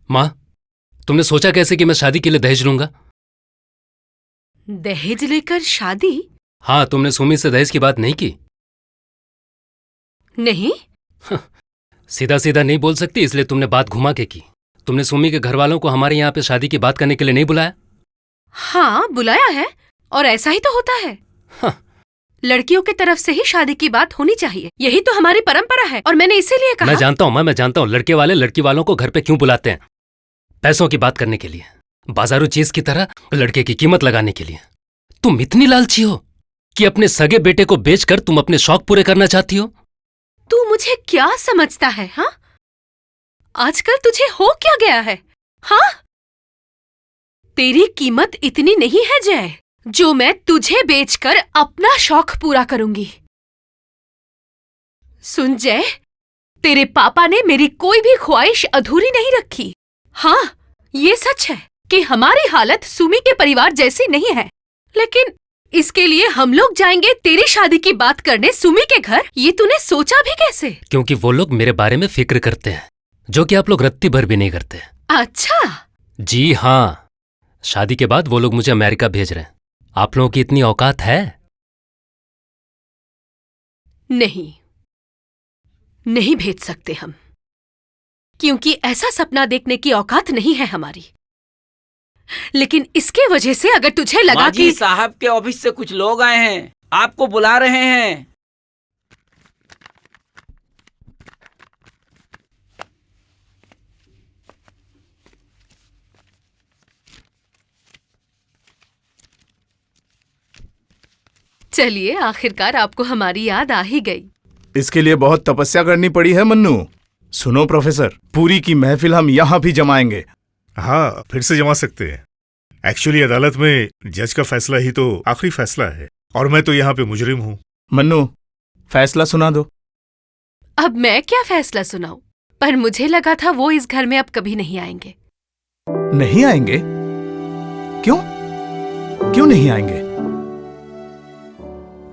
माँ, तुमने सोचा कैसे कि मैं शादी के लिए दहेज लूंगा? दहेज लेकर शादी? हाँ, तुमने सुमी से दहेज की बात नहीं की? नहीं। सीधा सीधा नहीं बोल सकती, इसलिए तुमने बात घुमा के की। तुमने सुमी के घर वालों को हमारे यहाँ पे शादी की बात करने के लिए नहीं बुलाया? हाँ, बुलाया है, और ऐसा ही तो होता है। हाँ। लड़कियों की तरफ से ही शादी की बात होनी चाहिए, यही तो हमारी परंपरा है, और मैंने इसीलिए कहा। मैं जानता हूँ माँ, मैं जानता हूँ लड़के वाले लड़की वालों को घर पे क्यों बुलाते हैं। पैसों की बात करने के लिए, बाजारू चीज की तरह लड़के की कीमत लगाने के लिए। तुम इतनी लालची हो कि अपने सगे बेटे को बेचकर तुम अपने शौक पूरे करना चाहती हो? तू मुझे क्या समझता है? हाँ, आजकल तुझे हो क्या गया है? हाँ, तेरी कीमत इतनी नहीं है जय, जो मैं तुझे बेचकर अपना शौक पूरा करूंगी। सुन जय, तेरे पापा ने मेरी कोई भी ख्वाहिश अधूरी नहीं रखी। हाँ, ये सच है कि हमारी हालत सुमी के परिवार जैसी नहीं है, लेकिन इसके लिए हम लोग जाएंगे तेरी शादी की बात करने सुमी के घर? ये तूने सोचा भी कैसे? क्योंकि वो लोग मेरे बारे में फिक्र करते हैं, जो कि आप लोग रत्ती भर भी नहीं करते। अच्छा। जी हाँ, शादी के बाद वो लोग मुझे अमेरिका भेज रहे हैं। आप लोगों की इतनी औकात है? नहीं, नहीं भेज सकते हम, क्योंकि ऐसा सपना देखने की औकात नहीं है हमारी। लेकिन इसके वजह से अगर तुझे लगा कि साहब के ऑफिस से कुछ लोग आए हैं, आपको बुला रहे हैं। चलिए, आखिरकार आपको हमारी याद आ ही गई। इसके लिए बहुत तपस्या करनी पड़ी है मन्नू। सुनो प्रोफेसर, पूरी की महफिल हम यहाँ भी जमाएंगे। हाँ, फिर से जमा सकते हैं। एक्चुअली अदालत में जज का फैसला ही तो आखिरी फैसला है, और मैं तो यहाँ पे मुजरिम हूँ। मन्नू, फैसला सुना दो। अब मैं क्या फैसला सुनाऊं? पर मुझे लगा था वो इस घर में अब कभी नहीं आएंगे। नहीं आएंगे? क्यों? क्यों नहीं आएंगे?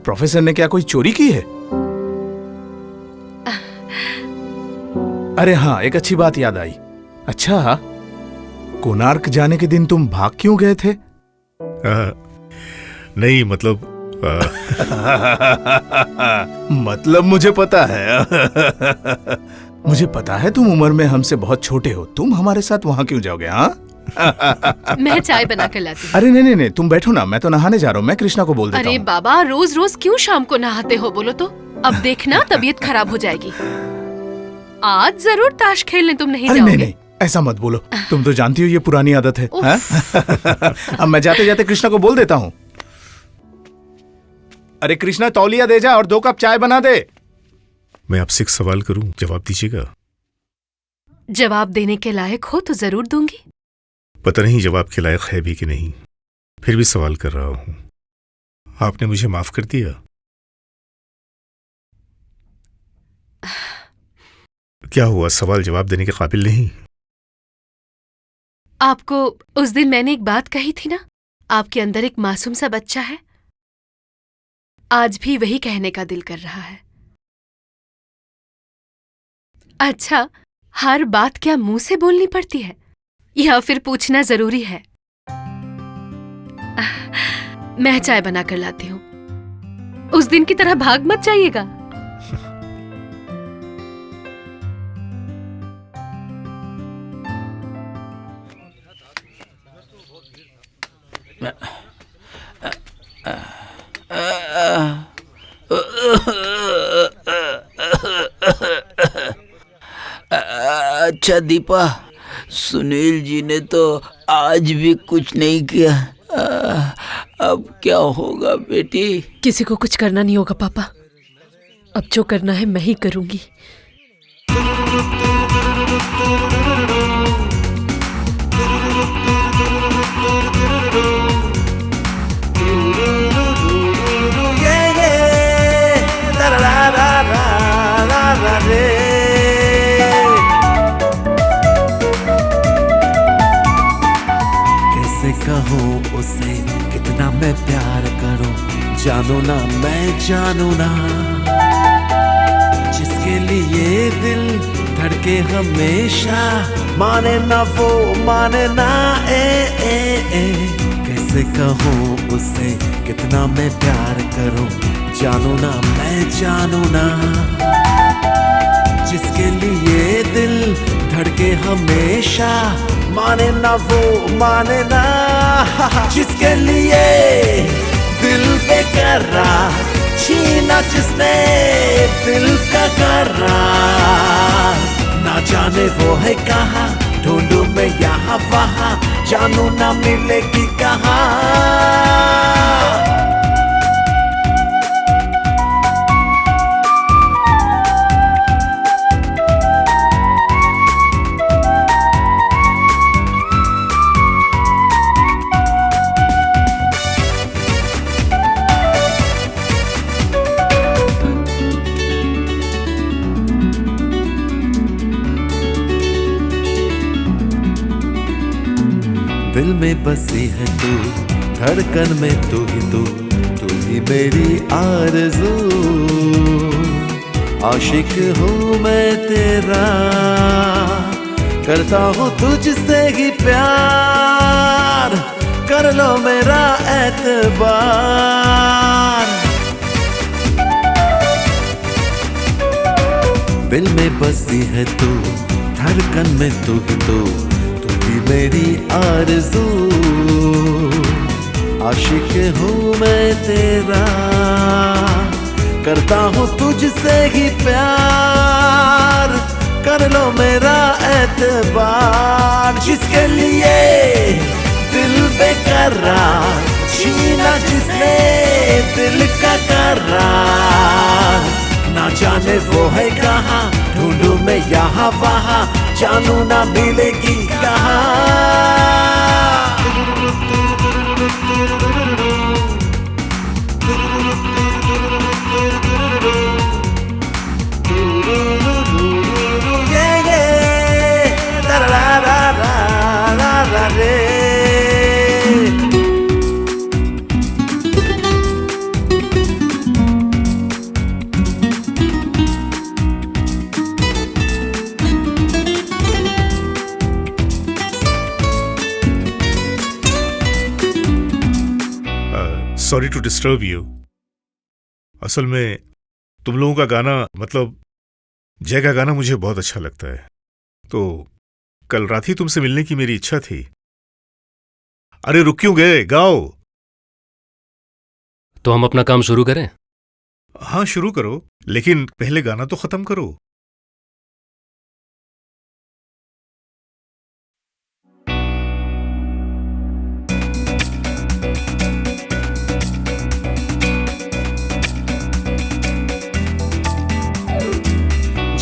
प्रोफेसर ने क्या कोई चोरी की है? अरे हाँ, एक अच्छी बात याद आई। अच्छा, कोणार्क जाने के दिन तुम भाग क्यों गए थे? नहीं, मतलब मतलब मुझे पता है। मुझे पता है तुम उम्र में हमसे बहुत छोटे हो। तुम हमारे साथ वहां क्यों जाओगे? हाँ, मैं चाय बना कर लाती हूँ। अरे नहीं नहीं, तुम बैठो ना, मैं तो नहाने जा रहा हूँ। मैं कृष्णा को बोल देता हूँ। अरे बाबा, रोज रोज क्यों शाम को नहाते हो? बोलो तो। अब देखना तबीयत खराब हो जाएगी। आज जरूर ताश खेलने तुम नहीं अरे जाओगे। नहीं, ऐसा मत बोलो। तुम तो जानती हो ये पुरानी आदत है। अब मैं जाते जाते कृष्णा को बोल देता हूँ। अरे कृष्णा, तौलिया दे जा और 2 कप चाय बना दे। मैं आपसे एक सवाल करूं, जवाब दीजिएगा। जवाब देने के लायक हो तो जरूर दूंगी। पता नहीं जवाब के लायक है भी कि नहीं, फिर भी सवाल कर रहा हूं। आपने मुझे माफ कर दिया? क्या हुआ, सवाल जवाब देने के काबिल नहीं? आपको उस दिन मैंने एक बात कही थी ना, आपके अंदर एक मासूम सा बच्चा है। आज भी वही कहने का दिल कर रहा है। अच्छा, हर बात क्या मुंह से बोलनी पड़ती है, या फिर पूछना जरूरी है? मैं चाय बना कर लाती हूँ। उस दिन की तरह भाग मत जाइएगा। अच्छा दीपा, सुनील जी ने तो आज भी कुछ नहीं किया। अब क्या होगा बेटी? किसी को कुछ करना नहीं होगा पापा। अब जो करना है मैं ही करूंगी। कैसे कहूँ उसे कितना मैं प्यार करूँ, जानू ना मैं जानू ना, जिसके लिए दिल धड़के हमेशा माने ना वो माने ना ए कैसे कहूँ उसे कितना मैं प्यार करूं, जानू ना मैं जानू ना। जिसके लिए दिल धड़के हमेशा, माने ना वो माने ना। जिसके लिए दिल बेकरार, छीना जिसने दिल का करार, ना जाने वो है कहाँ, ढूंढूं मैं यहाँ वहाँ, जानू ना मिलेगी कहाँ। दिल में बसी है तू, धड़कन में तू ही मेरी आरज़ू। आशिक हूँ मैं तेरा, करता हूँ तुझसे ही प्यार, कर लो मेरा एतबार। दिल में बसी है तू, धड़कन में तू ही मेरी आरज़ू। आशिक हूँ मैं तेरा, करता हूँ तुझसे ही प्यार, कर लो मेरा एतबार। जिसके लिए दिल बेकरार, छीना जिसने दिल का करार, ना जाने वो है कहाँ, ढूंढूं मैं यहाँ वहाँ, जानू ना मिलेगी कहाँ। Sorry to disturb you. असल में तुम लोगों का गाना, मतलब जय का गाना मुझे बहुत अच्छा लगता है, तो कल रात ही तुमसे मिलने की मेरी इच्छा थी। अरे रुक क्यों गए, गाओ। तो हम अपना काम शुरू करें? हाँ शुरू करो, लेकिन पहले गाना तो खत्म करो।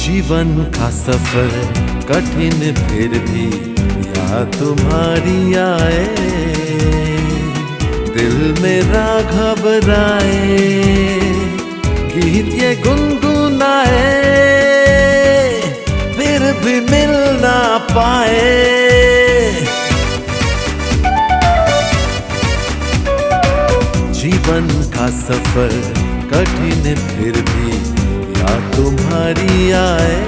जीवन का सफर कठिन फिर भी याद तुम्हारी आए, दिल मेरा घबराए, गीत ये गुनगुनाए, फिर भी मिल ना पाए। जीवन का सफर कठिन फिर भी याद तुम्हारी आए,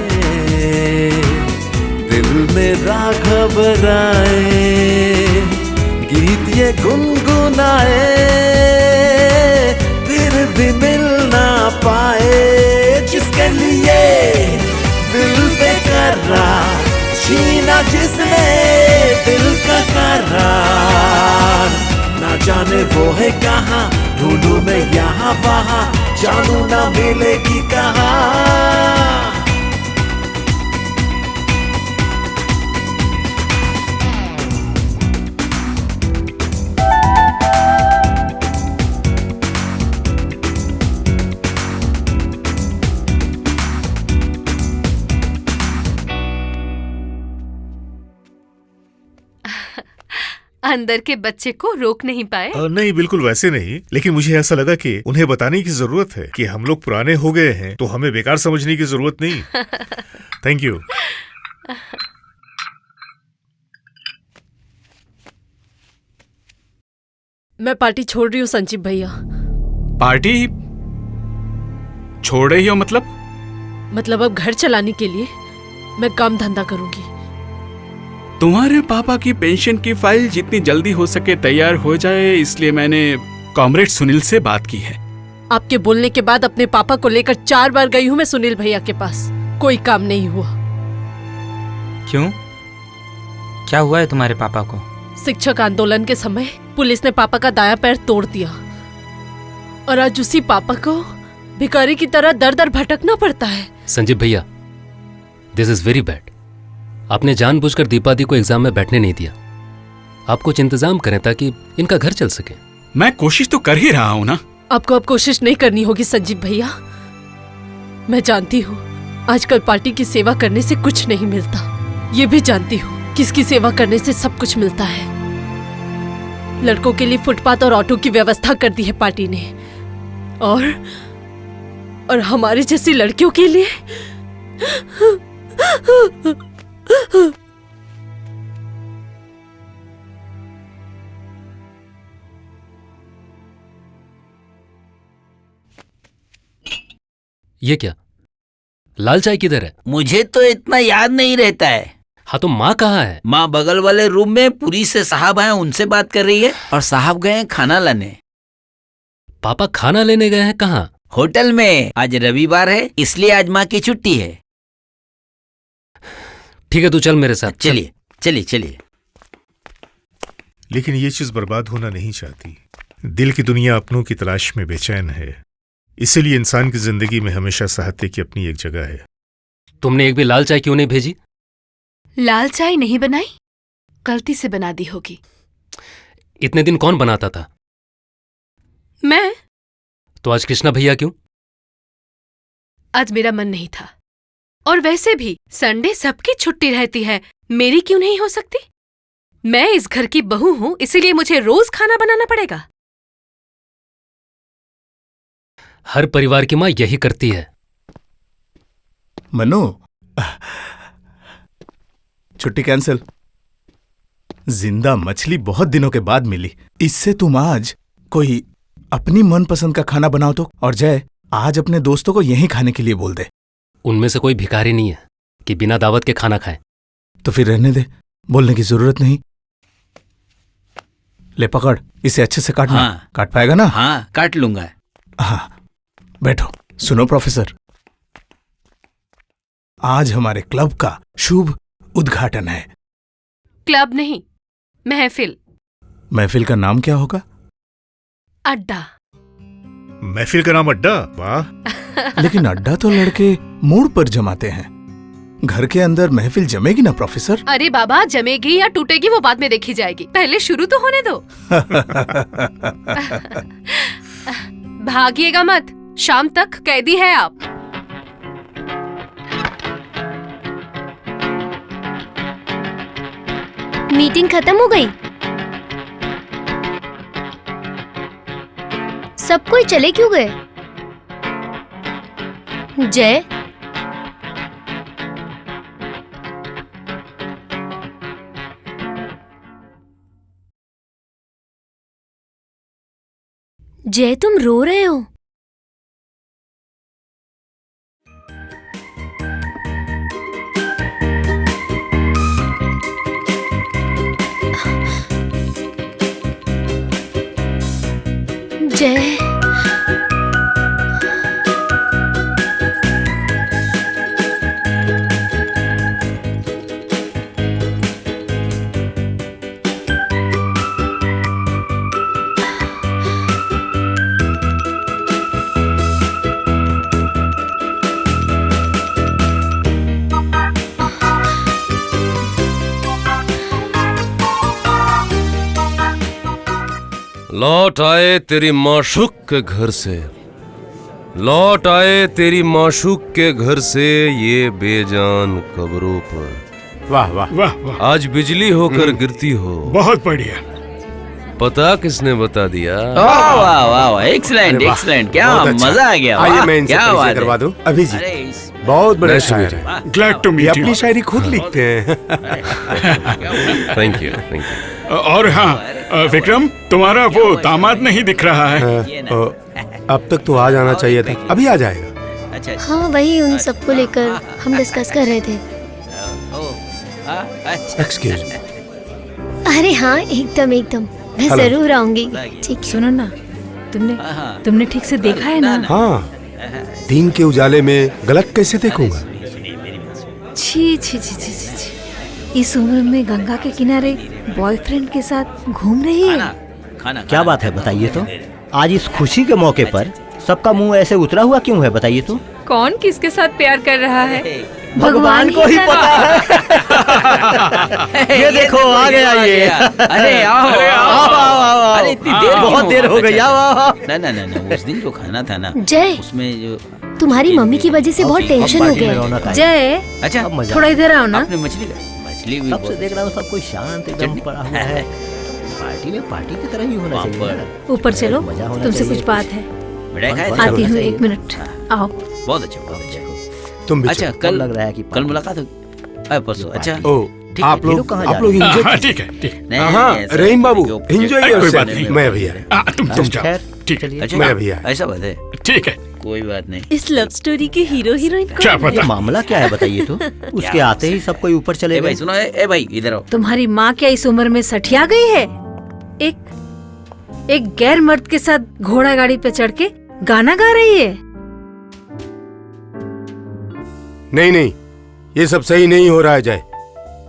दिल मेरा घबराए, गीत ये गुनगुनाए, फिर भी मिल ना पाए। जिसके लिए दिल बेकरार, छीना जिसने दिल का करार, ना जाने वो है कहाँ, ढूंढूं मैं यहाँ वहाँ, जानू ना मिलेगी कहाँ। अंदर के बच्चे को रोक नहीं पाए? नहीं बिल्कुल वैसे नहीं, लेकिन मुझे ऐसा लगा कि उन्हें बताने की जरूरत है कि हम लोग पुराने हो गए हैं, तो हमें बेकार समझने की जरूरत नहीं। Thank you. मैं पार्टी छोड़ रही हूँ संजीव भैया। पार्टी छोड़ रही हो मतलब? मतलब अब घर चलाने के लिए मैं काम धंधा करूंगी। तुम्हारे पापा की पेंशन की फाइल जितनी जल्दी हो सके तैयार हो जाए, इसलिए मैंने कॉमरेड सुनील से बात की है। आपके बोलने के बाद अपने पापा को लेकर 4 बार गई हूँ मैं सुनील भैया के पास, कोई काम नहीं हुआ। क्यों? क्या हुआ है तुम्हारे पापा को? शिक्षक आंदोलन के समय पुलिस ने पापा का दायां पैर तोड़ दिया और आज उसी पापा को भिखारी की तरह दर दर भटकना पड़ता है। संजीव भैया, दिस इज वेरी बैड। आपने जानबूझकर दीपा दी को एग्जाम में बैठने नहीं दिया। आप कुछ इंतजाम करें ताकि इनका घर चल सके। मैं कोशिश तो कर ही रहा हूँ ना। आपको अब कोशिश नहीं करनी होगी संजीव भैया। मैं जानती हूँ आजकल पार्टी की सेवा करने से कुछ नहीं मिलता। ये भी जानती हूँ किसकी सेवा करने से सब कुछ मिलता है। लड़कों के लिए फुटपाथ और ऑटो की व्यवस्था कर दी है पार्टी ने, और हमारे जैसी लड़कियों के लिए ये क्या? लाल चाय किधर है? मुझे तो इतना याद नहीं रहता है। हाँ तो माँ कहाँ है? माँ बगल वाले रूम में पुरी से साहब आए उनसे बात कर रही है, और साहब गए हैं खाना लाने। पापा खाना लेने गए हैं कहाँ? होटल में। आज रविवार है इसलिए आज माँ की छुट्टी है। ठीक है तू चल मेरे साथ। चलिए चलिए चलिए। लेकिन ये चीज बर्बाद होना नहीं चाहती। दिल की दुनिया अपनों की तलाश में बेचैन है, इसीलिए इंसान की जिंदगी में हमेशा साहत्य की अपनी एक जगह है। तुमने एक भी लाल चाय क्यों नहीं भेजी? लाल चाय नहीं बनाई, गलती से बना दी होगी। इतने दिन कौन बनाता था? मैं। तो आज कृष्णा भैया क्यों? आज मेरा मन नहीं था, और वैसे भी संडे सबकी छुट्टी रहती है, मेरी क्यों नहीं हो सकती? मैं इस घर की बहू हूं, इसीलिए मुझे रोज खाना बनाना पड़ेगा। हर परिवार की माँ यही करती है। मनु, छुट्टी कैंसिल। जिंदा मछली बहुत दिनों के बाद मिली, इससे तुम आज कोई अपनी मनपसंद का खाना बनाओ तो। और जय, आज अपने दोस्तों को यहीं खाने के लिए बोल दे। उनमें से कोई भिखारी नहीं है कि बिना दावत के खाना खाए। तो फिर रहने दे, बोलने की जरूरत नहीं। ले पकड़, इसे अच्छे से काटना। हाँ। काट पाएगा ना? हाँ काट लूंगा। हाँ बैठो। सुनो प्रोफेसर, आज हमारे क्लब का शुभ उद्घाटन है। क्लब नहीं, महफिल। महफिल का नाम क्या होगा? अड्डा। महफिल का नाम अड्डा? वाह। लेकिन अड्डा तो लड़के मूड पर जमाते हैं, घर के अंदर महफिल जमेगी ना प्रोफेसर? अरे बाबा, जमेगी या टूटेगी वो बाद में देखी जाएगी, पहले शुरू तो होने दो। भागिएगा मत, शाम तक कैदी है आप। मीटिंग खत्म हो गई? सब कोई चले क्यों गए? जय, जय तुम रो रहे हो? जय, लौट आए तेरी माशूक के घर से, लौट आए तेरी माशूक के घर से ये बेजान कब्रों पर। वाह वाह वाह वाह। आज बिजली होकर गिरती हो। बहुत बढ़िया। पता किसने बता दिया? वाह वाह वाह, एक्सीलेंट एक्सीलेंट, क्या मजा आ गया। आइए मैं इनसे क्या परिचय बात करवा है। दूं। अभी जी, अरे बहुत बड़े शायर हैं। ग्लैड टू ये मीट अपनी यू। शायरी खुद लिखते हैं। Thank you thank you. और हाँ विक्रम, तुम्हारा वो दामाद नहीं दिख रहा है। अब तक तो आ जाना चाहिए था, अभी आ जाएगा। अच्छा हाँ वही उन सबको लेकर हम डिस्कस कर रहे थे। अच्छा एक्सक्यूज मी। अरे हाँ, एकदम एकदम, मैं हेलो। जरूर आऊंगी। ठीक है। सुनो ना, तुमने ठीक से देखा है ना? हाँ, दिन के उजाले में गलत कैसे देखूंगा? छी छी छी छी छी छी। इस उम्र में गंगा के किनारे बॉयफ्रेंड के साथ घूम रही है। क्या बात है बताइए तो? आज इस खुशी के मौके पर सबका मुंह ऐसे उतरा हुआ क्यों है बताइए तो? कौन किसके साथ प्यार कर रहा है भगवान को ही पता है। ये देखो आ गया ये। अरे आओ आओ। अरे इतनी देर, बहुत देर हो गई। आओ। ना उस दिन जो खाना था ना, जय, उसमें जो तुम्हारी मम्मी की वजह से बहुत टेंशन हो गया है। जय, अच्छा थोड़ा इधर आओ ना। आपने मछली भी तब से देख रहा हूँ सब कुछ शांत एकदम पड़ा हुआ है। पार्टी में पार्टी की तरह ही होना चाहिए। ऊपर चलो, तुमसे कुछ बात है। आती हूँ, 1 मिनट। आओ। बहुत अच्छा बहुत अच्छा। तुम भी अच्छा चलो। कल लग रहा है कि कल मुलाकात होगी। परसों। अच्छा ओ, आप लोग एंजॉय। ठीक है ठीक। हाँ, रहीम बाबू एंजॉय योरसेल्फ। मैं अभी आया। तुम जाओ। ठीक है। अच्छा मैं अभी आया। ऐसा बात है, ठीक है। कोई बात नहीं। इस लव स्टोरी के हीरो हीरोइन क्या कौन है? पता। मामला क्या है बताइए तो? उसके आते ही सब कोई ऊपर चले गए। सुनो ए भाई इधर आओ। तुम्हारी माँ क्या इस उम्र में सठिया गई है? एक गैर मर्द के साथ घोड़ा गाड़ी पे चढ़ के गाना गा रही है। नहीं नहीं, ये सब सही नहीं हो रहा है जय।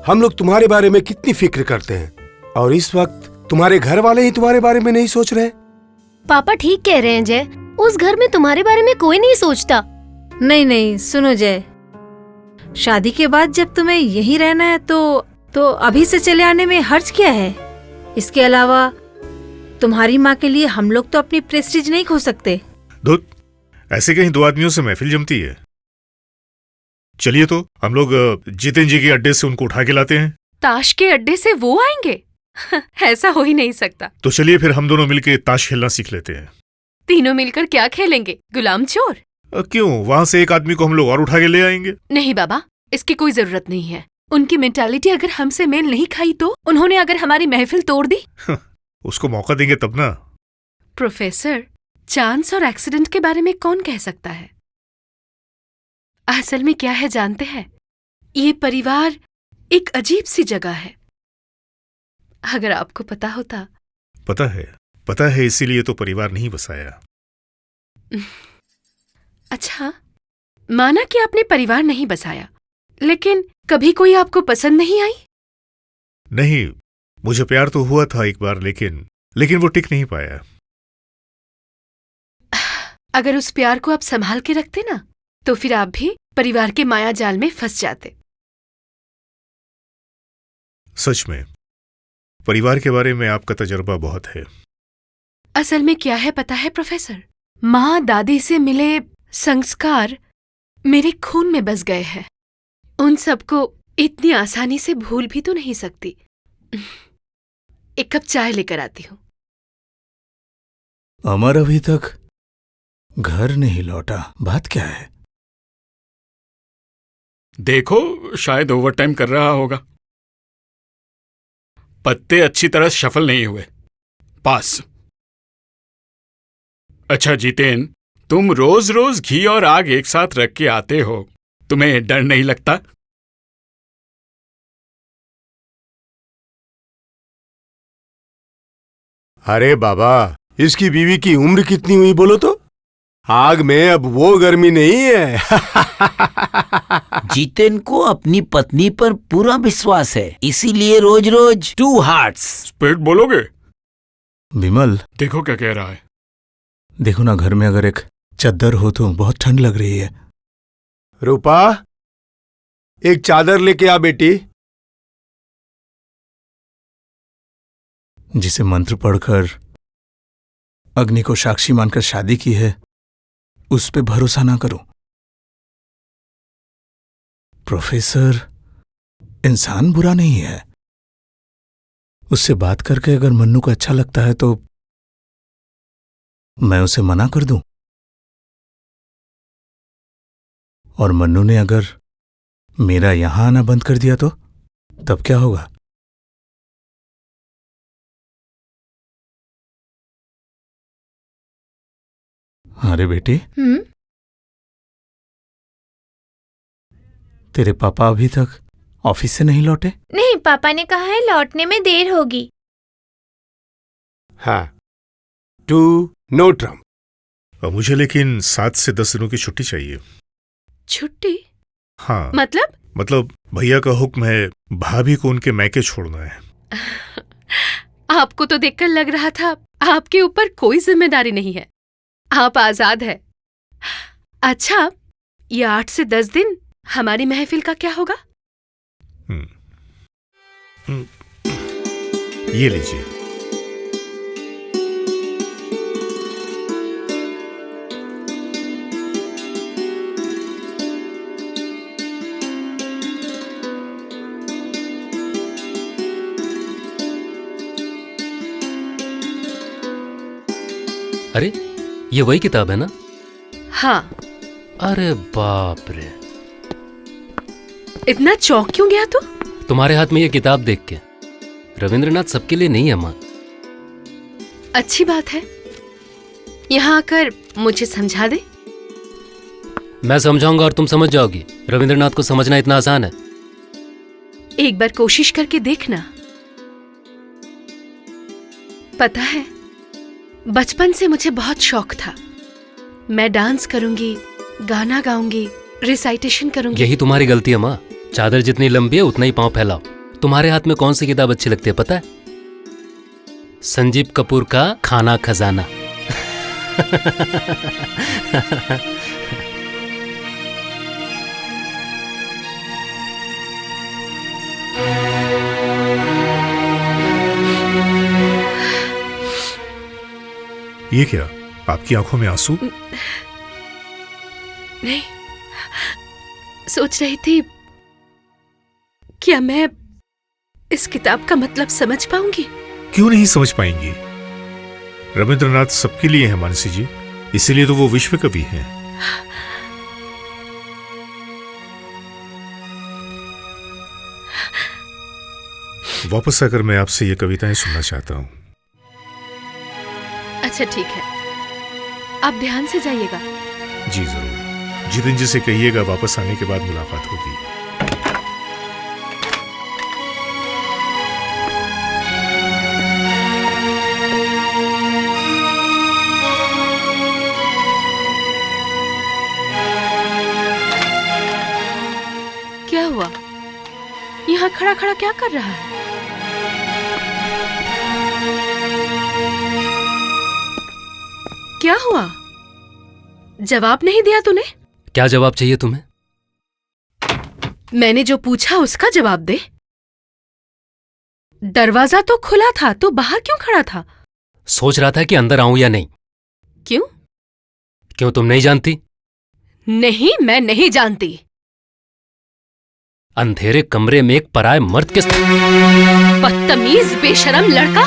हम लोग तुम्हारे बारे में कितनी फिक्र करते हैं, और इस वक्त तुम्हारे घर वाले ही तुम्हारे बारे में नहीं सोच रहे। पापा ठीक कह रहे हैं जय, उस घर में तुम्हारे बारे में कोई नहीं सोचता। नहीं नहीं, सुनो जय, शादी के बाद जब तुम्हें यहीं रहना है तो अभी से चले आने में हर्ज क्या है? इसके अलावा तुम्हारी माँ के लिए हम लोग तो अपनी प्रेस्टीज नहीं खो सकते। धुत, ऐसे कहीं 2 आदमियों से महफिल जमती है। चलिए तो हम लोग जितेन जी के अड्डे से उनको उठा के लाते हैं। ताश के अड्डे से वो आएंगे? ऐसा हो ही नहीं सकता। तो चलिए फिर हम दोनों मिलके ताश खेलना सीख लेते हैं। तीनों मिलकर क्या खेलेंगे? गुलाम चोर? क्यों, वहां से एक आदमी को हम लोग और उठा के ले आएंगे। नहीं बाबा, इसकी कोई जरूरत नहीं है। उनकी मेंटालिटी अगर हमसे मेल नहीं खाई तो? उन्होंने अगर हमारी महफिल तोड़ दी? उसको मौका देंगे तब ना। प्रोफेसर, चांस और एक्सीडेंट के बारे में कौन कह सकता है? असल में क्या है जानते हैं? ये परिवार एक अजीब सी जगह है। अगर आपको पता होता। पता है, इसीलिए तो परिवार नहीं बसाया। अच्छा, माना कि आपने परिवार नहीं बसाया, लेकिन कभी कोई आपको पसंद नहीं आई? नहीं, मुझे प्यार तो हुआ था एक बार, लेकिन वो टिक नहीं पाया। अगर उस प्यार को आप संभाल के रखते ना, तो फिर आप भी परिवार के माया जाल में फंस जाते। सच में परिवार के बारे में आपका तजुर्बा बहुत है। असल में क्या है पता है प्रोफेसर, माँ दादी से मिले संस्कार मेरे खून में बस गए हैं। उन सबको इतनी आसानी से भूल भी तो नहीं सकती। एक कप चाय लेकर आती हूँ। अमर अभी तक घर नहीं लौटा, बात क्या है? देखो, शायद ओवरटाइम कर रहा होगा। पत्ते अच्छी तरह शफल नहीं हुए। पास। अच्छा जितेन, तुम रोज रोज घी और आग एक साथ रख के आते हो, तुम्हें डर नहीं लगता? अरे बाबा, इसकी बीवी की उम्र कितनी हुई बोलो तो? आग में अब वो गर्मी नहीं है। जितेन को अपनी पत्नी पर पूरा विश्वास है, इसीलिए रोज रोज 2 हार्ट्स। स्पीड बोलोगे? विमल, देखो क्या कह रहा है। देखो ना, घर में अगर एक चादर हो तो बहुत ठंड लग रही है। रूपा, एक चादर लेके आ बेटी। जिसे मंत्र पढ़कर अग्नि को साक्षी मानकर शादी की है, उस पे भरोसा ना करो। प्रोफेसर इंसान बुरा नहीं है। उससे बात करके अगर मन्नू को अच्छा लगता है तो मैं उसे मना कर दूं, और मन्नू ने अगर मेरा यहां आना बंद कर दिया तो तब क्या होगा? अरे बेटी, तेरे पापा अभी तक ऑफिस से नहीं लौटे? नहीं, पापा ने कहा है लौटने में देर होगी। हाँ, टू नो ट्रम्प। मुझे लेकिन 7 से 10 दिनों की छुट्टी चाहिए। छुट्टी? हाँ, मतलब भैया का हुक्म है, भाभी को उनके मैके छोड़ना है। आपको तो देखकर लग रहा था आपके ऊपर कोई जिम्मेदारी नहीं है, आप आजाद है। अच्छा, ये 8 से 10 दिन हमारी महफिल का क्या होगा? ये लीजिए। अरे, ये वही किताब है ना? हाँ। अरे बाप रे, इतना चौंक क्यों गया तू? तुम्हारे हाथ में ये किताब देख के। रविंद्रनाथ सबके लिए नहीं है माँ। अच्छी बात है, यहाँ आकर मुझे समझा दे। मैं समझाऊंगा और तुम समझ जाओगी। रविंद्रनाथ को समझना इतना आसान है? एक बार कोशिश करके देखना। पता है, बचपन से मुझे बहुत शौक था। मैं डांस करूंगी, गाना गाऊंगी, रिसाइटेशन करूंगी। यही तुम्हारी गलती है माँ। चादर जितनी लंबी है उतना ही पांव फैलाओ। तुम्हारे हाथ में कौन सी किताब अच्छी लगती है पता है? संजीव कपूर का खाना खजाना। ये क्या, आपकी आंखों में आंसू? नहीं, सोच रही थी क्या मैं इस किताब का मतलब समझ पाऊंगी? क्यों नहीं समझ पाएंगी? रविंद्रनाथ सबके लिए है मानसी जी, इसीलिए तो वो विश्व कवि हैं। वापस आकर मैं आपसे ये कविताएं सुनना चाहता हूं। अच्छा ठीक है, आप ध्यान से जाइएगा। जी जरूर। जितिन जी से कहिएगा वापस आने के बाद मुलाकात होगी। क्या हुआ? यहाँ खड़ा खड़ा क्या कर रहा है? क्या हुआ? जवाब नहीं दिया तूने? क्या जवाब चाहिए तुम्हें? मैंने जो पूछा उसका जवाब दे। दरवाजा तो खुला था, तो बाहर क्यों खड़ा था? सोच रहा था कि अंदर आऊं या नहीं। क्यों? क्यों, तुम नहीं जानती? नहीं, मैं नहीं जानती। अंधेरे कमरे में एक पराये मर्द के बदतमीज बेशरम लड़का,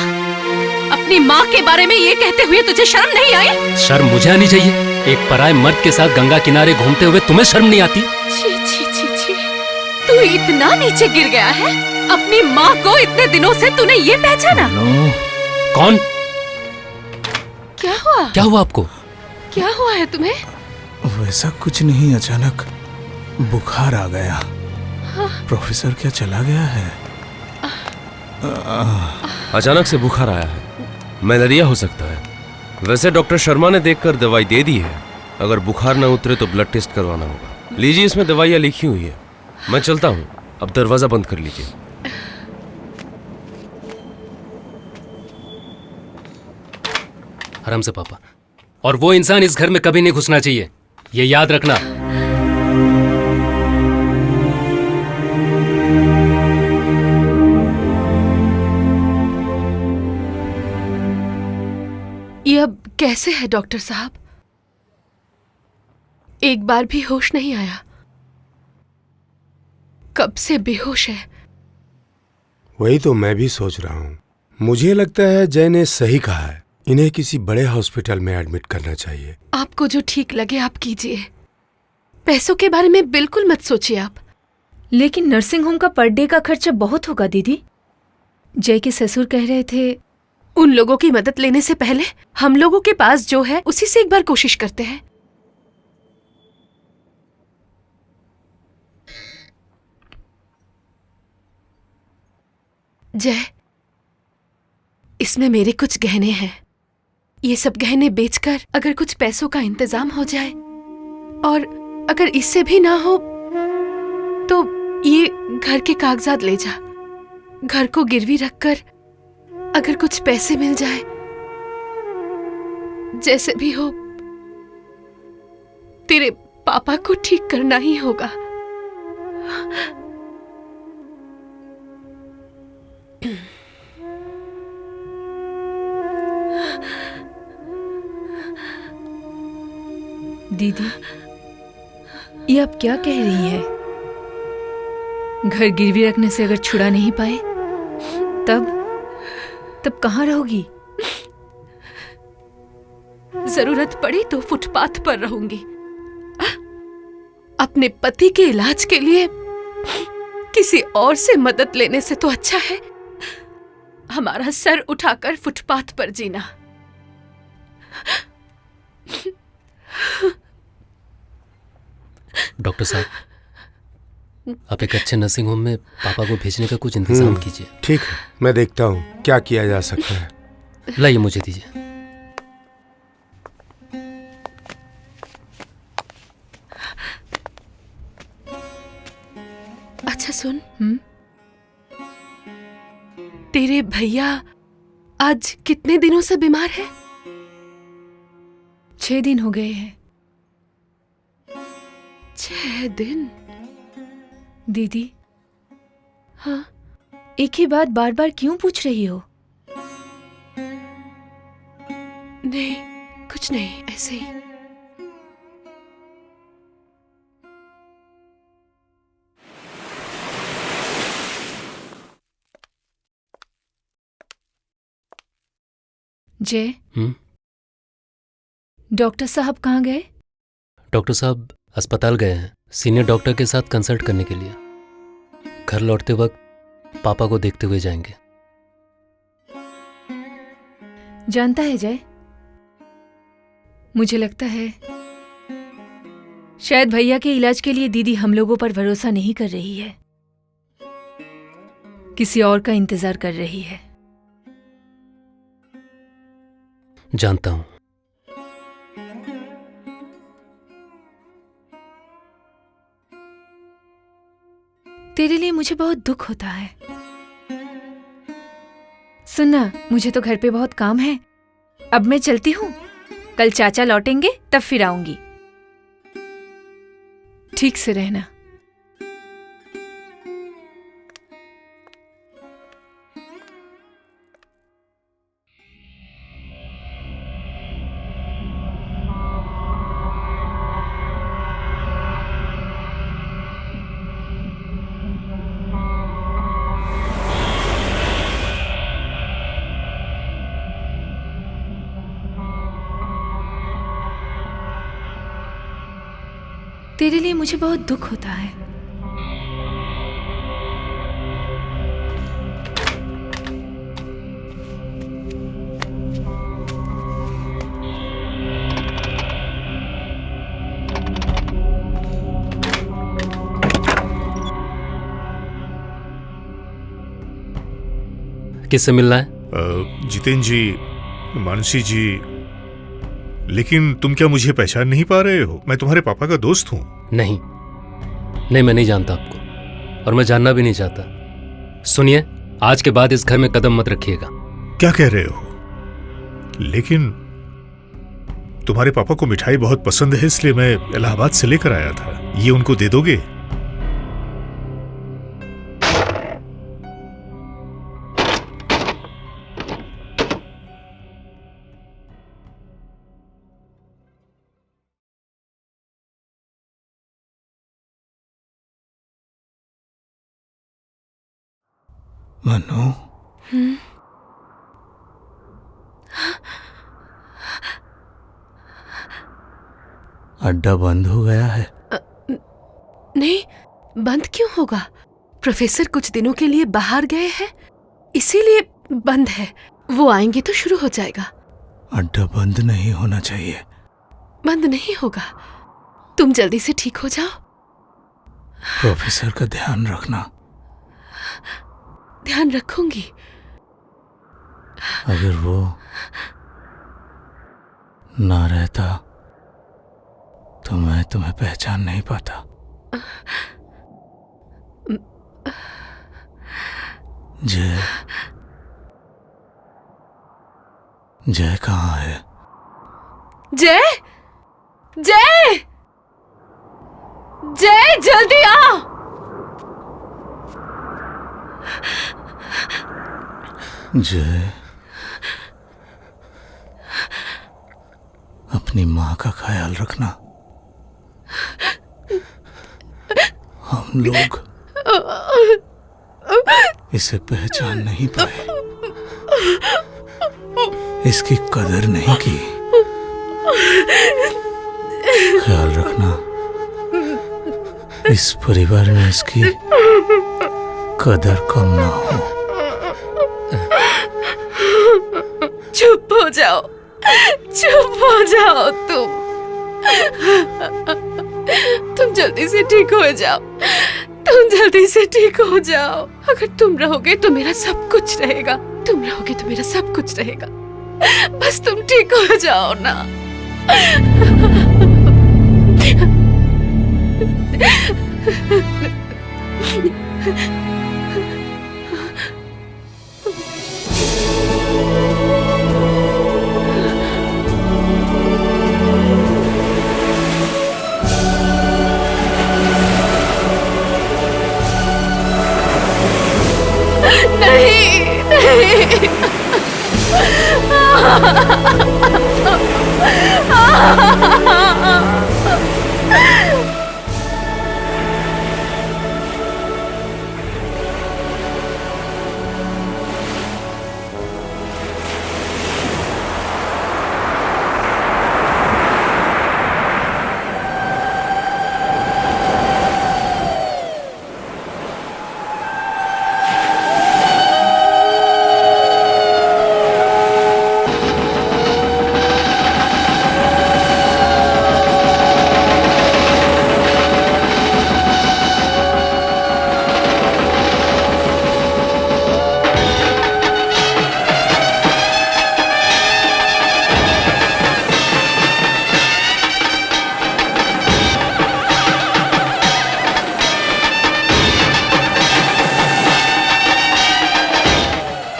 अपनी माँ के बारे में ये कहते हुए तुझे शर्म नहीं आई? शर्म मुझे आनी चाहिए। एक पराये मर्द के साथ गंगा किनारे घूमते हुए तुम्हें शर्म नहीं आती? छी छी छी छी, तू इतना नीचे गिर गया है? अपनी माँ को इतने दिनों से तूने ये पहचाना? कौन? क्या हुआ? क्या हुआ आपको? क्या हुआ है तुम्हें? वैसा कुछ नहीं, अचानक बुखार आ गया। हाँ? प्रोफेसर क्या चला गया है? अचानक से बुखार आया है, मलेरिया हो सकता है। वैसे डॉक्टर शर्मा ने देखकर दवाई दे दी है। अगर बुखार ना उतरे तो ब्लड टेस्ट करवाना होगा। लीजिए, इसमें दवाइयाँ लिखी हुई है। मैं चलता हूँ, अब दरवाजा बंद कर लीजिए। आराम से पापा। और वो इंसान इस घर में कभी नहीं घुसना चाहिए, ये याद रखना। ये अब कैसे है डॉक्टर साहब? एक बार भी होश नहीं आया। कब से बेहोश है। वही तो मैं भी सोच रहा हूँ। मुझे लगता है जय ने सही कहा है, इन्हें किसी बड़े हॉस्पिटल में एडमिट करना चाहिए। आपको जो ठीक लगे आप कीजिए। पैसों के बारे में बिल्कुल मत सोचिए आप। लेकिन नर्सिंग होम का पर डे का खर्चा बहुत होगा दीदी। जय के ससुर कह रहे थे। उन लोगों की मदद लेने से पहले हम लोगों के पास जो है उसी से एक बार कोशिश करते हैं। जय, इसमें मेरे कुछ गहने हैं। ये सब गहने बेचकर अगर कुछ पैसों का इंतजाम हो जाए, और अगर इससे भी ना हो तो ये घर के कागजात ले जा। घर को गिरवी रखकर अगर कुछ पैसे मिल जाए, जैसे भी हो तेरे पापा को ठीक करना ही होगा। दीदी, ये आप क्या कह रही है? घर गिरवी रखने से अगर छुड़ा नहीं पाए तब कहाँ रहोगी? जरूरत पड़ी तो फुटपाथ पर रहूंगी। अपने पति के इलाज के लिए किसी और से मदद लेने से तो अच्छा है हमारा सर उठाकर फुटपाथ पर जीना। डॉक्टर साहब, आप एक अच्छे नर्सिंग होम में पापा को भेजने का कुछ इंतजाम कीजिए। ठीक है, मैं देखता हूँ क्या किया जा सकता है। लाइए, मुझे दीजिए। अच्छा सुन, तेरे भैया आज कितने दिनों से बीमार है? 6 दिन हो गए हैं। 6 दिन? दीदी, हाँ? एक ही बात बार बार क्यों पूछ रही हो? नहीं, कुछ नहीं, ऐसे ही। जय, डॉक्टर साहब कहाँ गए? डॉक्टर साहब अस्पताल गए हैं सीनियर डॉक्टर के साथ कंसल्ट करने के लिए। घर लौटते वक्त पापा को देखते हुए जाएंगे। जानता है जय, मुझे लगता है शायद भैया के इलाज के लिए दीदी हम लोगों पर भरोसा नहीं कर रही है, किसी और का इंतजार कर रही है। जानता हूं। तेरे लिए मुझे बहुत दुख होता है। सुनना, मुझे तो घर पे बहुत काम है, अब मैं चलती हूँ। कल चाचा लौटेंगे तब फिर आऊंगी। ठीक से रहना। तेरे लिए मुझे बहुत दुख होता है। किससे मिलना है? जितेंद्र जी, मानसी जी, लेकिन तुम क्या मुझे पहचान नहीं पा रहे हो? मैं तुम्हारे पापा का दोस्त हूं। नहीं, मैं नहीं जानता आपको, और मैं जानना भी नहीं चाहता। सुनिए, आज के बाद इस घर में कदम मत रखिएगा। क्या कह रहे हो? लेकिन तुम्हारे पापा को मिठाई बहुत पसंद है, इसलिए मैं इलाहाबाद से लेकर आया था। ये उनको दे दोगे? मनु, अड्डा बंद हो गया है? नहीं, बंद क्यों होगा? प्रोफेसर कुछ दिनों के लिए बाहर गए हैं, इसीलिए बंद है। वो आएंगे तो शुरू हो जाएगा। अड्डा बंद नहीं होना चाहिए। बंद नहीं होगा, तुम जल्दी से ठीक हो जाओ। प्रोफेसर का ध्यान रखना। ध्यान रखूंगी। अगर वो ना रहता तो मैं तुम्हें पहचान नहीं पाता। जय जय कहाँ है? जय, जय, जय, जल्दी आ। जय, अपनी माँ का ख्याल रखना। हम लोग इसे पहचान नहीं पाए, इसकी कदर नहीं की। ख्याल रखना, इस परिवार में इसकी कदर कम ना हो। चुप हो जाओ, चुप हो जाओ तुम जल्दी से ठीक हो जाओ, तुम जल्दी से ठीक हो जाओ। अगर तुम रहोगे तो मेरा सब कुछ रहेगा, तुम रहोगे तो मेरा सब कुछ रहेगा। बस तुम ठीक हो जाओ ना। नहीं, नहीं।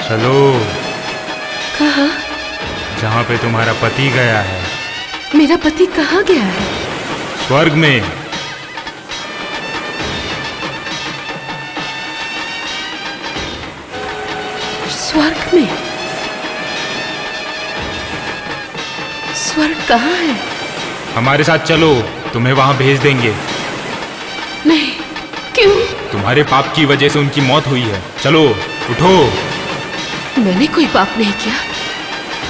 चलो कहाँ? जहाँ पे तुम्हारा पति गया है। मेरा पति कहाँ गया है? स्वर्ग में। स्वर्ग में? स्वर्ग कहाँ है? हमारे साथ चलो, तुम्हें वहां भेज देंगे। नहीं, क्यों? तुम्हारे पाप की वजह से उनकी मौत हुई है। चलो उठो। मैंने कोई पाप नहीं किया।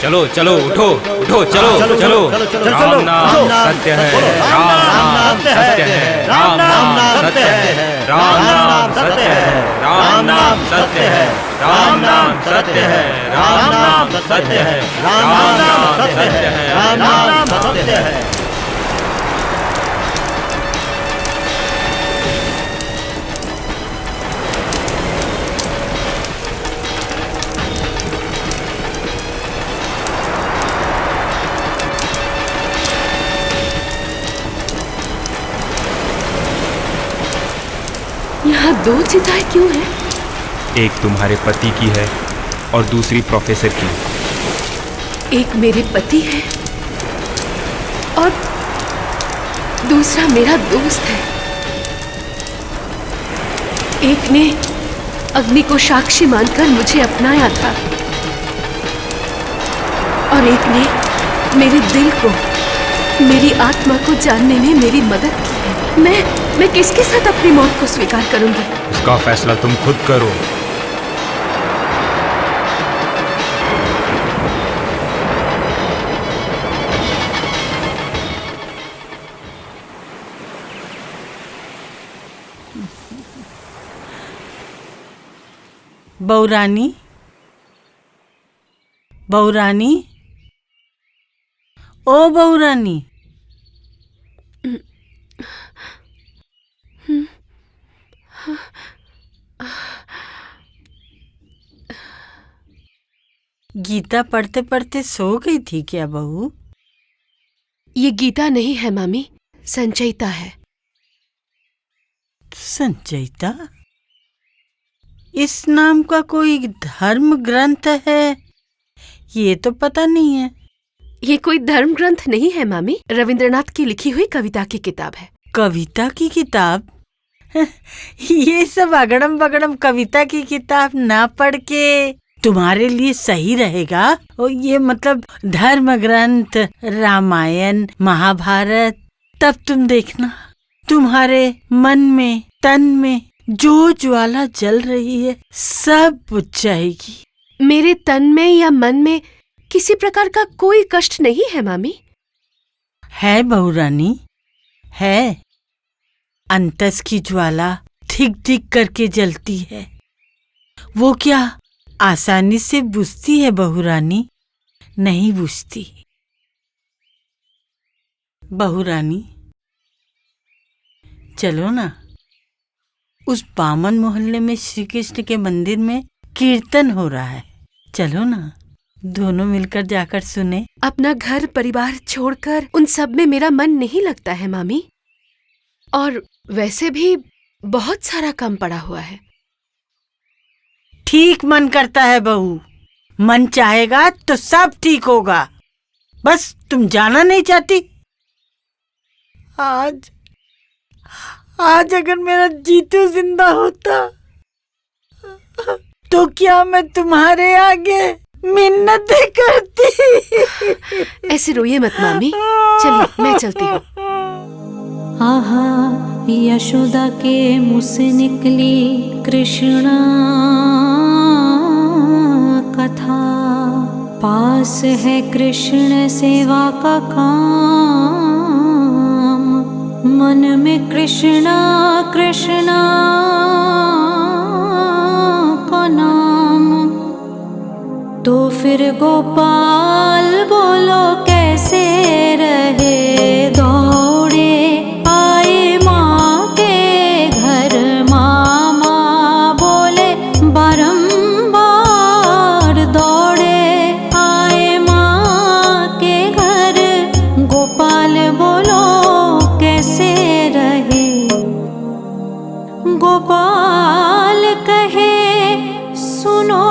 चलो चलो उठो उठो, चलो चलो। राम नाम सत्य है, राम नाम सत्य है, राम नाम सत्य है, राम नाम सत्य है, राम नाम सत्य है, राम नाम सत्य है, राम नाम सत्य है, राम नाम सत्य है, राम नाम सत्य है। यहाँ दो चिताएं क्यों हैं? एक तुम्हारे पति की है और दूसरी प्रोफेसर की। एक मेरे पति है और दूसरा मेरा दोस्त है। एक ने अग्नि को साक्षी मानकर मुझे अपनाया था और एक ने मेरे दिल को, मेरी आत्मा को जानने में मेरी मदद की है। मैं किसके साथ अपनी मौत को स्वीकार करूंगी? उसका फैसला तुम खुद करो। बहुरानी, बहुरानी, ओ बहुरानी। गीता पढ़ते पढ़ते सो गई थी क्या बहू? ये गीता नहीं है मामी, संचयिता है। संचयिता? इस नाम का कोई धर्म ग्रंथ है? ये तो पता नहीं है। ये कोई धर्म ग्रंथ नहीं है मामी, रविंद्रनाथ की लिखी हुई कविता की किताब है। कविता की किताब? ये सब अगड़म बगड़म कविता की किताब ना पढ़ के तुम्हारे लिए सही रहेगा। और ये मतलब धर्म ग्रंथ, रामायण, महाभारत, तब तुम देखना तुम्हारे मन में, तन में जो ज्वाला जल रही है सब बुझ जाएगी। मेरे तन में या मन में किसी प्रकार का कोई कष्ट नहीं है मामी। है बहू रानी, है। अंतस की ज्वाला धिक धिक करके जलती है, वो क्या आसानी से बुझती है बहू रानी? नहीं बुझती। बहू रानी चलो ना, उस बामन मोहल्ले में श्री कृष्ण के मंदिर में कीर्तन हो रहा है, चलो ना दोनों मिलकर जाकर सुने। अपना घर परिवार छोड़कर उन सब में मेरा मन नहीं लगता है मामी, और वैसे भी बहुत सारा काम पड़ा हुआ है। ठीक मन करता है बहू, मन चाहेगा तो सब ठीक होगा, बस तुम जाना नहीं चाहती। आज अगर मेरा जीतू जिंदा होता तो क्या मैं तुम्हारे आगे मिन्नतें करती। ऐसे रोइए मत मामी, चलिए मैं चलती हूँ। आहा यशोदा के मुँह से निकली कृष्णा कथा, पास है कृष्ण सेवा का काम, मन में कृष्णा कृष्णा का नाम, तो फिर गोपाल बोलो कैसे रहे दौड़े आए माँ के घर, मामा बोले बारंबार दौड़े आए माँ के घर, गोपाल बोलो कैसे रहे। गोपाल कहे सुनो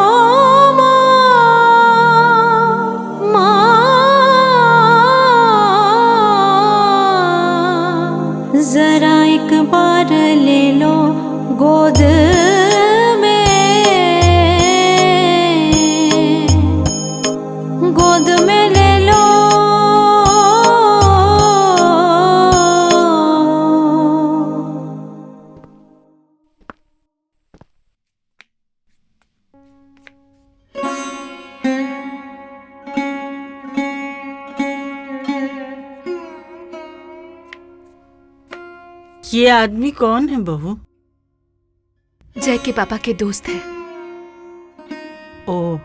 जरा एक बार ले लो गोद में ले लो। ये आदमी कौन है बहू? जय के पापा के दोस्त हैं। ओ,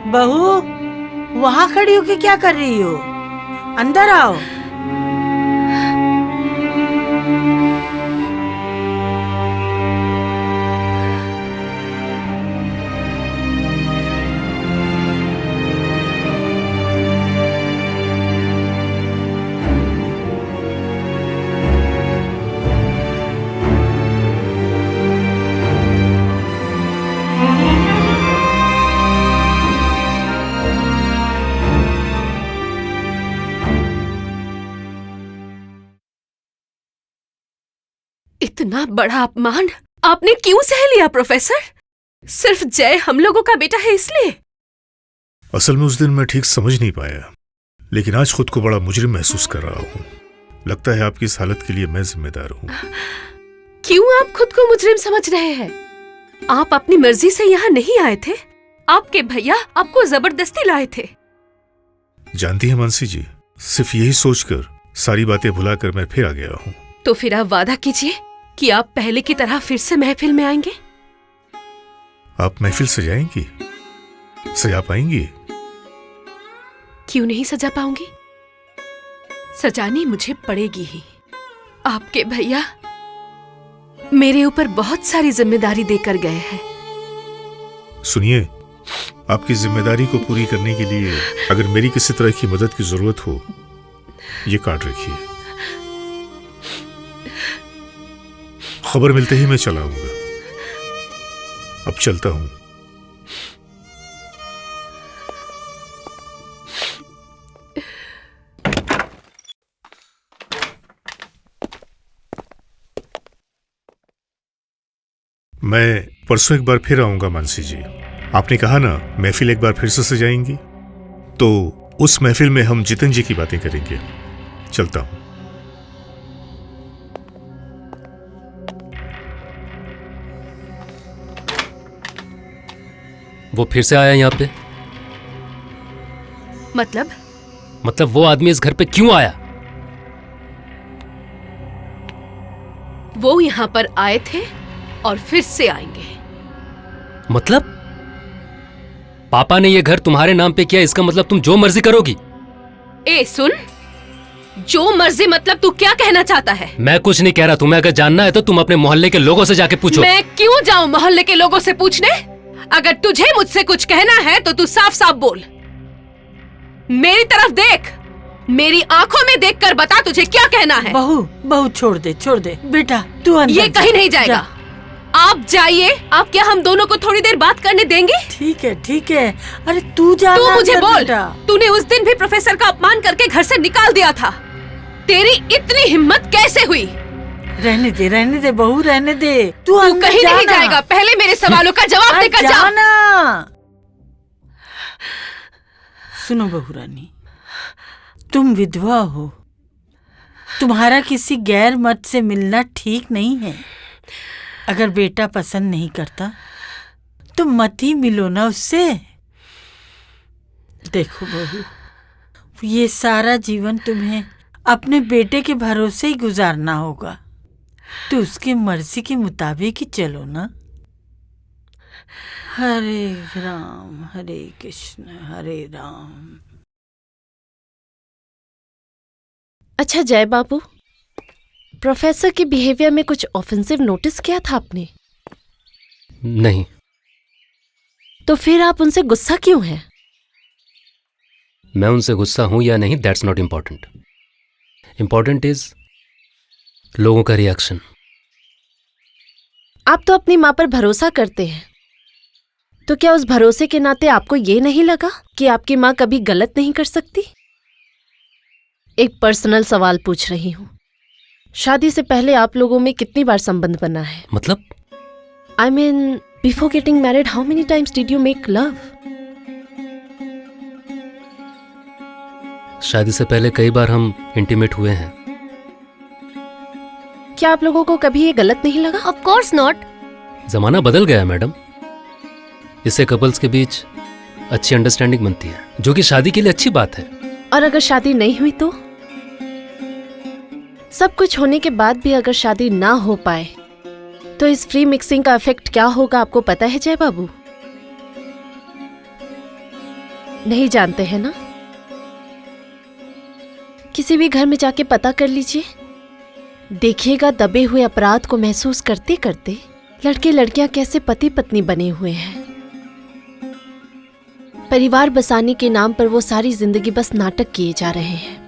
बहू वहां खड़ी होके क्या कर रही हो? अंदर आओ। इतना बड़ा अपमान आपने क्यों सह लिया प्रोफेसर? सिर्फ जय हम लोगों का बेटा है इसलिए? असल में उस दिन मैं ठीक समझ नहीं पाया, लेकिन आज खुद को बड़ा मुजरिम महसूस कर रहा हूँ। लगता है आपकी इस हालत के लिए मैं जिम्मेदार हूँ। क्यों आप खुद को मुजरिम समझ रहे हैं? आप अपनी मर्जी से यहाँ नहीं आए थे, आपके भैया आपको जबरदस्ती लाए थे। जानती है मानसी जी, सिर्फ यही सोचकर सारी बातें भुलाकर मैं फिर आ गया हूँ। तो फिर आप वादा कीजिए कि आप पहले की तरह फिर से महफिल में आएंगे। आप महफिल सजाएंगी? सजा पाएंगी? क्यों नहीं सजा पाऊंगी? सजानी मुझे पड़ेगी ही। आपके भैया मेरे ऊपर बहुत सारी जिम्मेदारी देकर गए हैं। सुनिए, आपकी जिम्मेदारी को पूरी करने के लिए अगर मेरी किसी तरह की मदद की जरूरत हो, ये कार्ड रखिए। खबर मिलते ही मैं चला आऊंगा। अब चलता हूं। मैं परसों एक बार फिर आऊंगा मानसी जी। आपने कहा ना महफिल एक बार फिर से सजाएंगी, तो उस महफिल में हम जितन जी की बातें करेंगे। चलता हूं। वो फिर से आया यहाँ पे? मतलब वो आदमी इस घर पे क्यों आया? वो यहाँ पर आए थे और फिर से आएंगे। मतलब पापा ने ये घर तुम्हारे नाम पे किया, इसका मतलब तुम जो मर्जी करोगी? ए सुन, जो मर्जी मतलब तू क्या कहना चाहता है? मैं कुछ नहीं कह रहा। तुम्हें अगर जानना है तो तुम अपने मोहल्ले के लोगों से जाके पूछो। मैं क्यों जाऊं मोहल्ले के लोगों से पूछने? अगर तुझे मुझसे कुछ कहना है तो तू साफ साफ बोल। मेरी तरफ देख, मेरी आंखों में देखकर बता तुझे क्या कहना है। बहू छोड़ दे बेटा, तू अंदर ये कहीं नहीं जाएगा। आप जाइए। आप क्या हम दोनों को थोड़ी देर बात करने देंगे? ठीक है। अरे तू जा। तू मुझे बोल, तूने उस दिन भी प्रोफेसर का अपमान करके घर से निकाल दिया था। तेरी इतनी हिम्मत कैसे हुई? रहने दे बहू, रहने दे। तू कहीं नहीं जाएगा। पहले मेरे सवालों का जवाब देकर जा। सुनो बहू रानी, तुम विधवा हो। तुम्हारा किसी गैर मर्द से मिलना ठीक नहीं है। अगर बेटा पसंद नहीं करता तो मत ही मिलो ना उससे। देखो बहू, ये सारा जीवन तुम्हें अपने बेटे के भरोसे ही गुजारना होगा। तो उसकी मर्जी के मुताबिक ही चलो ना। हरे राम हरे कृष्ण हरे राम। अच्छा जय बाबू, प्रोफेसर के बिहेवियर में कुछ ऑफेंसिव नोटिस किया था आपने? नहीं। तो फिर आप उनसे गुस्सा क्यों हैं? मैं उनसे गुस्सा हूं या नहीं, that's not important. Important is लोगों का रिएक्शन। आप तो अपनी माँ पर भरोसा करते हैं, तो क्या उस भरोसे के नाते आपको ये नहीं लगा कि आपकी माँ कभी गलत नहीं कर सकती? एक पर्सनल सवाल पूछ रही हूँ। शादी से पहले आप लोगों में कितनी बार संबंध बना है? मतलब? I mean, before getting married, how many times did you make love? शादी से पहले कई बार हम इंटीमेट हुए हैं। क्या आप लोगों को कभी ये गलत नहीं लगा? Of course not. जमाना बदल गया है मैडम। इससे कपल्स के बीच अच्छी अंडरस्टैंडिंग बनती है, जो कि शादी के लिए अच्छी बात है। और अगर शादी नहीं हुई तो? सब कुछ होने के बाद भी अगर शादी ना हो पाए तो इस फ्री मिक्सिंग का इफेक्ट क्या होगा आपको पता है जय बाबू? नहीं जानते हैं ना? किसी भी घर में जाके पता कर लीजिए, देखिएगा दबे हुए अपराध को महसूस करते करते लड़के लड़कियां कैसे पति पत्नी बने हुए हैं। परिवार बसाने के नाम पर वो सारी जिंदगी बस नाटक किए जा रहे हैं।